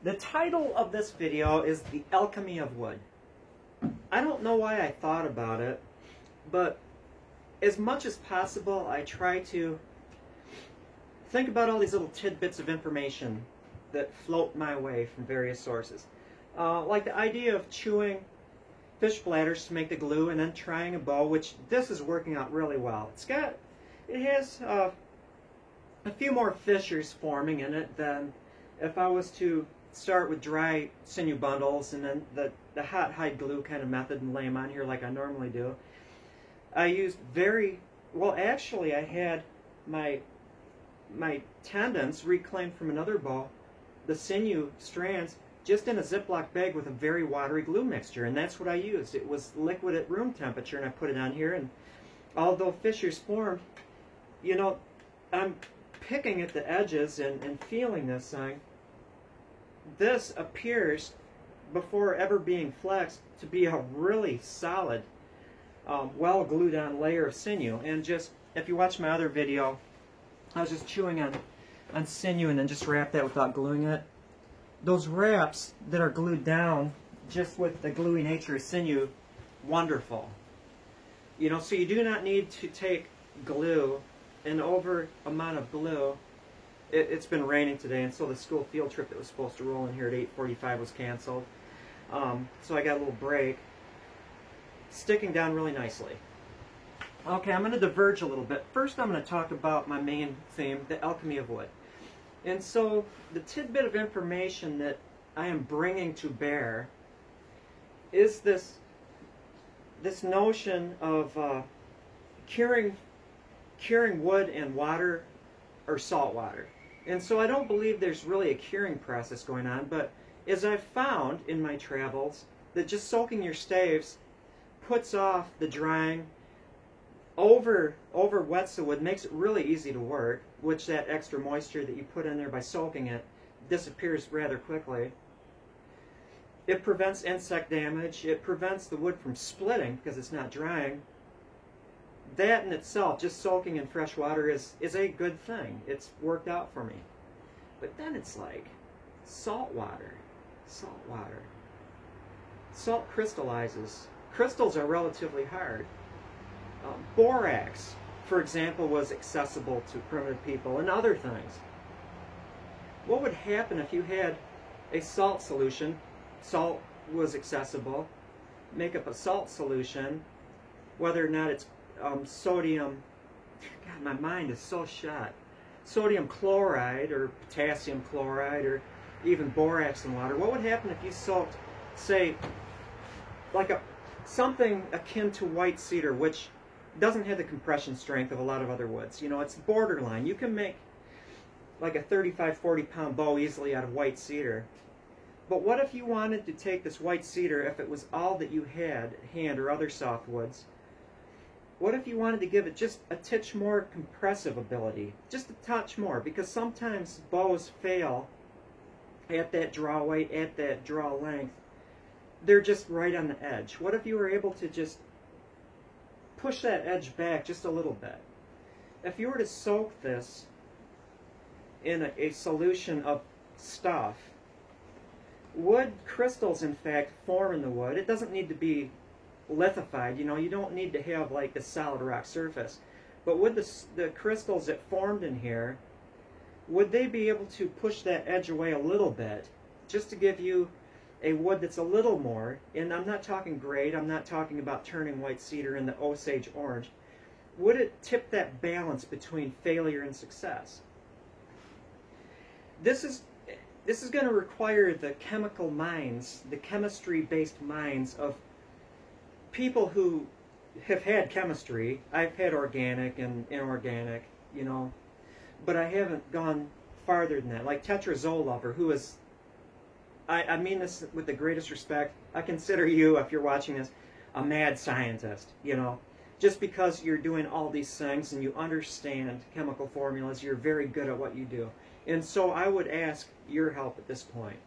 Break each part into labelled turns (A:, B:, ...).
A: The title of this video is The Alchemy of Wood. I don't know why I thought about it, but as much as possible I try to think about all these little tidbits of information that float my way from various sources. Like the idea of chewing fish bladders to make the glue and then trying a bow, which this is working out really well. It has a few more fissures forming in it than if I was to start with dry sinew bundles and then the hot hide glue kind of method and lay them on here like I normally do. I used actually I had my tendons reclaimed from another bow, the sinew strands, just in a Ziploc bag with a very watery glue mixture, and that's what I used. It was liquid at room temperature, and I put it on here, and although fissures formed, you know, I'm picking at the edges and feeling this thing. This appears, before ever being flexed, to be a really solid, well glued on layer of sinew. And just, if you watch my other video, I was just chewing on sinew and then just wrapped that without gluing it. Those wraps that are glued down just with the gluey nature of sinew, wonderful. You know, so you do not need to take glue, an over amount of glue. It's been raining today, and so the school field trip that was supposed to roll in here at 8:45 was canceled. So I got a little break. Sticking down really nicely. Okay, I'm going to diverge a little bit. First, I'm going to talk about my main theme, the alchemy of wood. And so the tidbit of information that I am bringing to bear is this notion of curing wood in water or salt water. And so I don't believe there's really a curing process going on, but as I've found in my travels, that just soaking your staves puts off the drying, over wets the wood, makes it really easy to work, which that extra moisture that you put in there by soaking it disappears rather quickly. It prevents insect damage, it prevents the wood from splitting because it's not drying. That in itself, just soaking in fresh water, is a good thing. It's worked out for me. But then it's like salt water. Salt crystallizes. Crystals are relatively hard. Borax, for example, was accessible to primitive people, and other things. What would happen if you had a salt solution? Salt was accessible. Make up a salt solution, whether or not it's sodium, God, my mind is so shot. Sodium chloride or potassium chloride or even borax in water. What would happen if you soaked, say, like something akin to white cedar, which doesn't have the compression strength of a lot of other woods. You know, it's borderline. You can make like a 35, 40 pound bow easily out of white cedar. But what if you wanted to take this white cedar, if it was all that you had at hand or other softwoods, what if you wanted to give it just a titch more compressive ability? Just a touch more, because sometimes bows fail at that draw weight, at that draw length. They're just right on the edge. What if you were able to just push that edge back just a little bit? If you were to soak this in a solution of stuff, wood crystals in fact form in the wood. It doesn't need to be lithified, you know, you don't need to have like a solid rock surface. But would the crystals that formed in here, would they be able to push that edge away a little bit, just to give you a wood that's a little more, and I'm not talking grade, I'm not talking about turning white cedar into Osage orange. Would it tip that balance between failure and success? This is going to require the chemical minds, the chemistry-based minds of people who have had chemistry. I've had organic and inorganic, you know, but I haven't gone farther than that. Like Tetra Zolover, who is, I mean this with the greatest respect, I consider you, if you're watching this, a mad scientist, you know. Just because you're doing all these things and you understand chemical formulas, you're very good at what you do. And so I would ask your help at this point.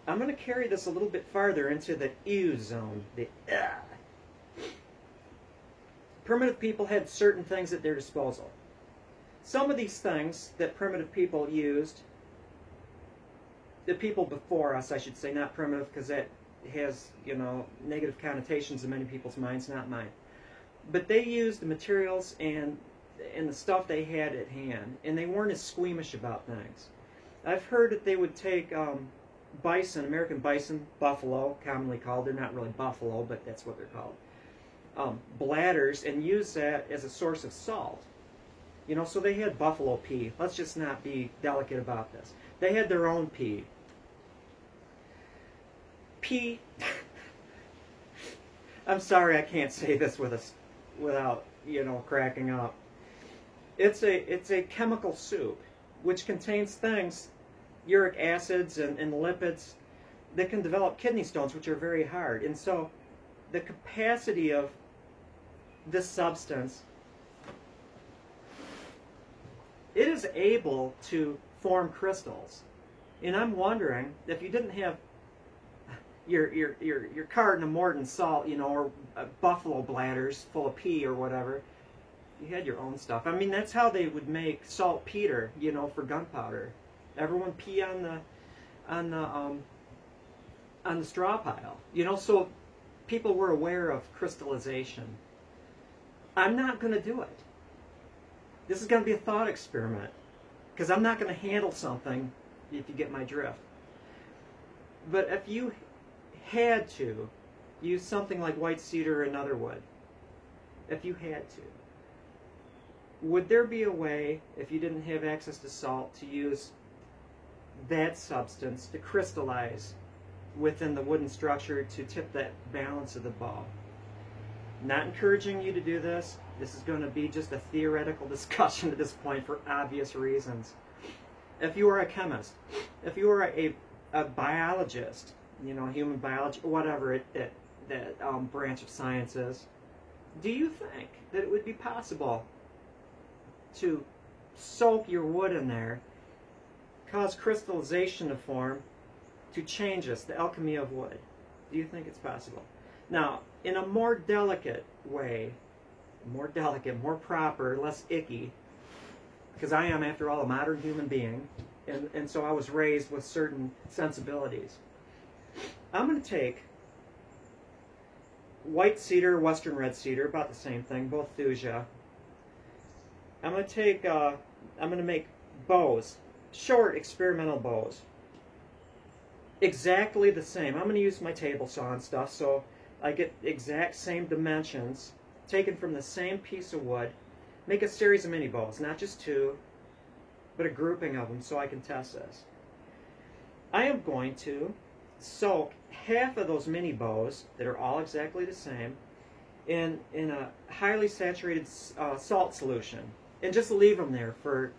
A: I'm going to carry this a little bit farther into the ew zone. Primitive people had certain things at their disposal. Some of these things that primitive people used the people before us, I should say, not primitive, because that has, you know, negative connotations in many people's minds, not mine. But they used the materials and the stuff they had at hand, and they weren't as squeamish about things. I've heard that they would take bison, American bison, buffalo, commonly called. They're not really buffalo, but that's what they're called. Bladders, and use that as a source of salt. You know, so they had buffalo pee. Let's just not be delicate about this. They had their own pee. Pee. I'm sorry, I can't say this without, you know, cracking up. It's a chemical soup which contains things, uric acids and lipids, that can develop kidney stones, which are very hard. And so the capacity of this substance, it is able to form crystals. And I'm wondering if you didn't have your carton of Morton salt, you know, or buffalo bladders full of pee or whatever, you had your own stuff. I mean, that's how they would make saltpeter, you know, for gunpowder. Everyone pee on the straw pile, you know. So people were aware of crystallization. I'm not going to do it. This is going to be a thought experiment, because I'm not going to handle something, if you get my drift. But if you had to use something like white cedar or another wood, if you had to, would there be a way, if you didn't have access to salt, to use that substance to crystallize within the wooden structure to tip that balance of the bow? Not encouraging you to do this. This is going to be just a theoretical discussion at this point for obvious reasons. If you are a chemist, if you are a biologist, you know, human biology, whatever that branch of science is, do you think that it would be possible to soak your wood in there, cause crystallization to form, to change us, the alchemy of wood? Do you think it's possible? Now, in a more delicate way, more delicate, more proper, less icky, because I am, after all, a modern human being, and so I was raised with certain sensibilities. I'm going to take white cedar, western red cedar, about the same thing, both thuja. I'm going to take, I'm going to make bows, short experimental bows, exactly the same. I'm going to use my table saw and stuff, so I get exact same dimensions, taken from the same piece of wood. Make a series of mini bows, not just two, but a grouping of them, so I can test this. I am going to soak half of those mini bows, that are all exactly the same, in a highly saturated salt solution, and just leave them there for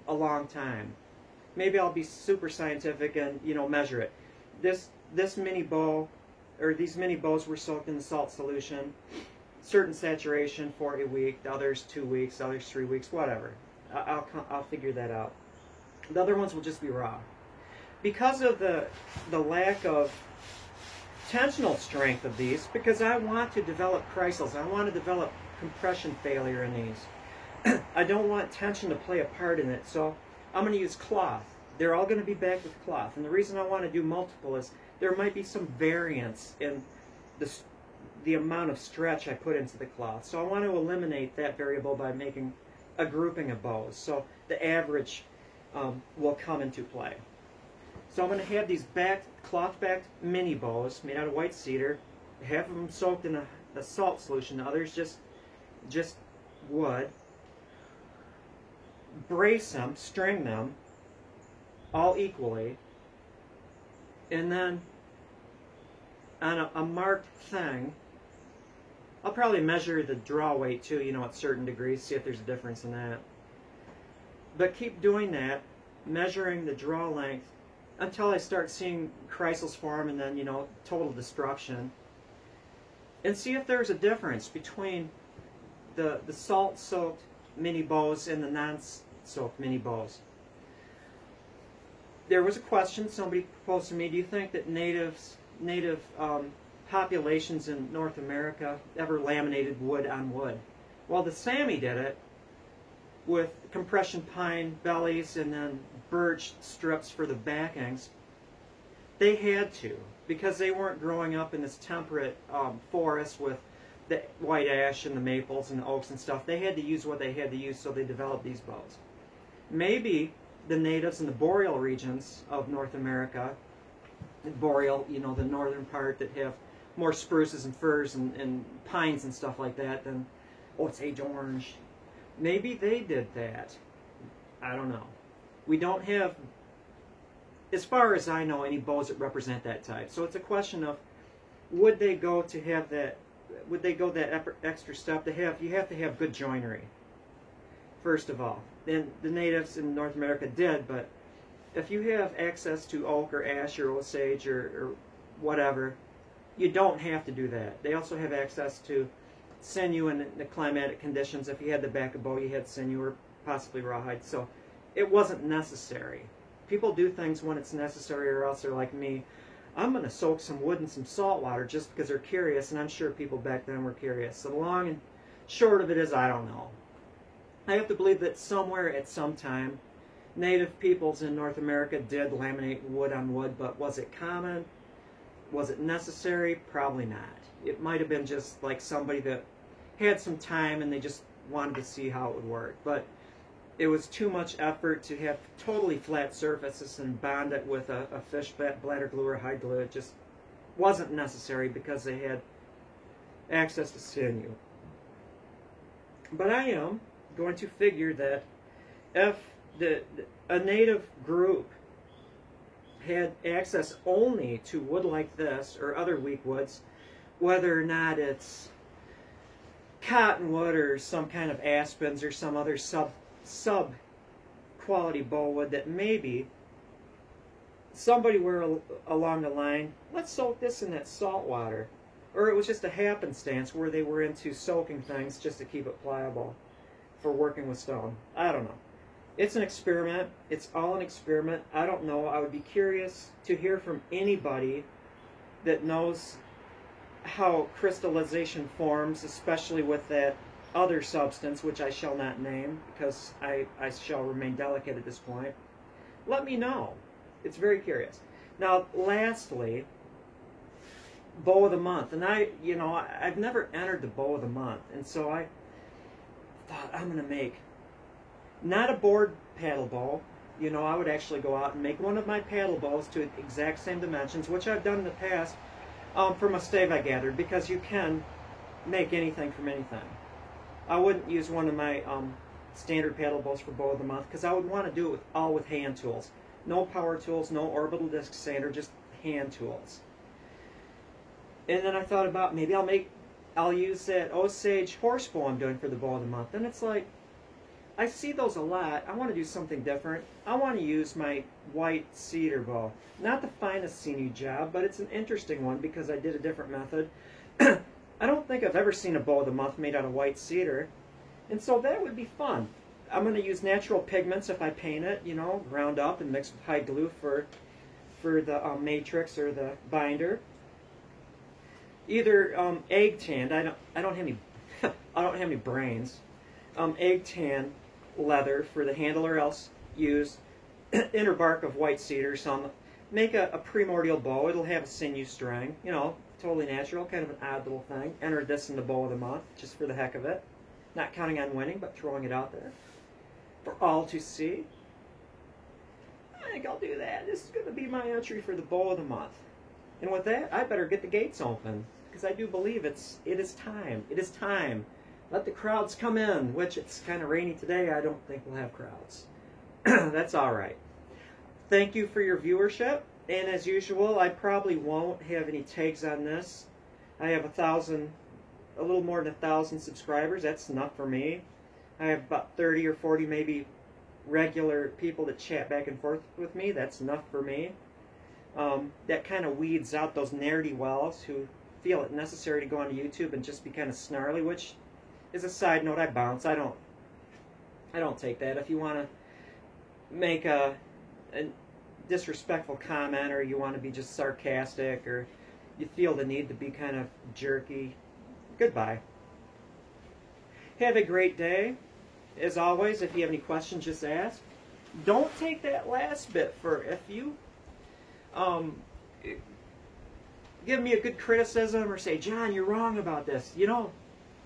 A: a long time. Maybe I'll be super scientific and, you know, measure it. This mini bow, or these mini bows, were soaked in the salt solution, certain saturation for a week, the others 2 weeks, the others 3 weeks, whatever. I'll figure that out. The other ones will just be raw. Because of the lack of tensional strength of these, because I want to develop crystals, I want to develop compression failure in these. I don't want tension to play a part in it, so I'm going to use cloth. They're all going to be bagged with cloth. And the reason I want to do multiple is there might be some variance in the amount of stretch I put into the cloth. So I want to eliminate that variable by making a grouping of bows. So the average will come into play. So I'm going to have these cloth-backed mini bows made out of white cedar, half of them soaked in a salt solution, the others just wood. Brace them, string them, all equally, and then on a marked thing, I'll probably measure the draw weight too, you know, at certain degrees, see if there's a difference in that. But keep doing that, measuring the draw length, until I start seeing crystals form and then, you know, total destruction. And see if there's a difference between the salt-soaked mini bows and the non-soaked mini bows. There was a question somebody proposed to me, do you think that native populations in North America ever laminated wood on wood? Well, the Sami did it with compression pine bellies and then birch strips for the backings. They had to, because they weren't growing up in this temperate forest with the white ash and the maples and the oaks and stuff. They had to use what they had to use, so they developed these bows. Maybe the natives in the boreal regions of North America, boreal, you know, the northern part that have more spruces and firs and pines and stuff like that than Osage orange. Maybe they did that. I don't know. We don't have, as far as I know, any bows that represent that type. So it's a question of, would they go to have that, would they go that extra step to have, you have to have good joinery, first of all. And the natives in North America did, but if you have access to oak or ash or osage or whatever, you don't have to do that. They also have access to sinew in the climatic conditions. If you had the back of bow, you had sinew or possibly rawhide. So it wasn't necessary. People do things when it's necessary, or else they're like me. I'm going to soak some wood in some salt water just because they're curious, and I'm sure people back then were curious. So the long and short of it is, I don't know. I have to believe that somewhere at some time, native peoples in North America did laminate wood on wood, but was it common? Was it necessary? Probably not. It might have been just like somebody that had some time and they just wanted to see how it would work. But it was too much effort to have totally flat surfaces and bond it with a fish bladder glue or hide glue. It just wasn't necessary because they had access to sinew. But I am going to figure that if a native group had access only to wood like this or other weak woods, whether or not it's cottonwood or some kind of aspens or some other sub quality bow wood, that maybe somebody were along the line, let's soak this in that salt water. Or it was just a happenstance where they were into soaking things just to keep it pliable for working with stone. I don't know. It's an experiment. It's all an experiment. I don't know. I would be curious to hear from anybody that knows how crystallization forms, especially with that other substance, which I shall not name because I shall remain delicate at this point. Let me know. It's very curious. Now, lastly, bow of the month. And I've never entered the bow of the month, and so I thought I'm going to make not a board paddle bow. I would actually go out and make one of my paddle bows to exact same dimensions, which I've done in the past from a stave I gathered, because you can make anything from anything. I wouldn't use one of my standard paddle bows for bow of the month because I would want to do it all with hand tools. No power tools, no orbital disc sander, just hand tools. And then I thought about maybe I'll use that Osage horse bow I'm doing for the bow of the month. And it's like, I see those a lot. I want to do something different. I want to use my white cedar bow. Not the finest sinew job, but it's an interesting one because I did a different method. I don't think I've ever seen a bow of the month made out of white cedar. And so that would be fun. I'm going to use natural pigments if I paint it, ground up and mix with hide glue for the matrix or the binder. Either egg tanned. I don't have any I don't have any brains. Egg tan leather for the handle, or else use inner bark of white cedar. So I'll make a primordial bow. It'll have a sinew string, totally natural, kind of an odd little thing. Enter this in the bow of the month, just for the heck of it. Not counting on winning, but throwing it out there for all to see. I think I'll do that. This is going to be my entry for the bow of the month. And with that, I better get the gates open, because I do believe it is time. It is time. Let the crowds come in, which it's kind of rainy today. I don't think we'll have crowds. That's all right. Thank you for your viewership. And as usual, I probably won't have any tags on this. I have a little more than 1,000 subscribers. That's enough for me. I have about 30 or 40 maybe regular people that chat back and forth with me. That's enough for me. That kind of weeds out those ne'er-do-wells who feel it necessary to go onto YouTube and just be kind of snarly, which is a side note I bounce. I don't take that. If you want to make a disrespectful comment, or you want to be just sarcastic, or you feel the need to be kind of jerky, goodbye. Have a great day. As always, if you have any questions, just ask. Don't take that last bit for if you give me a good criticism or say, John, you're wrong about this, you know,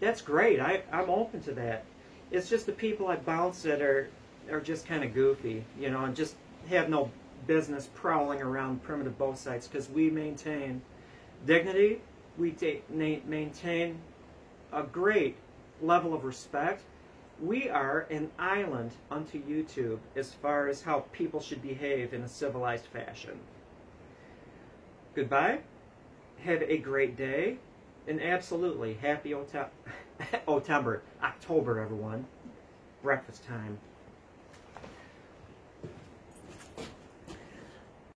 A: that's great. I'm open to that. It's just the people I bounce at are just kind of goofy, you know, and just have no business prowling around primitive bow sites, because we maintain dignity, we maintain a great level of respect. We are an island unto YouTube as far as how people should behave in a civilized fashion. Goodbye. Have a great day. And absolutely happy October, everyone. Breakfast time.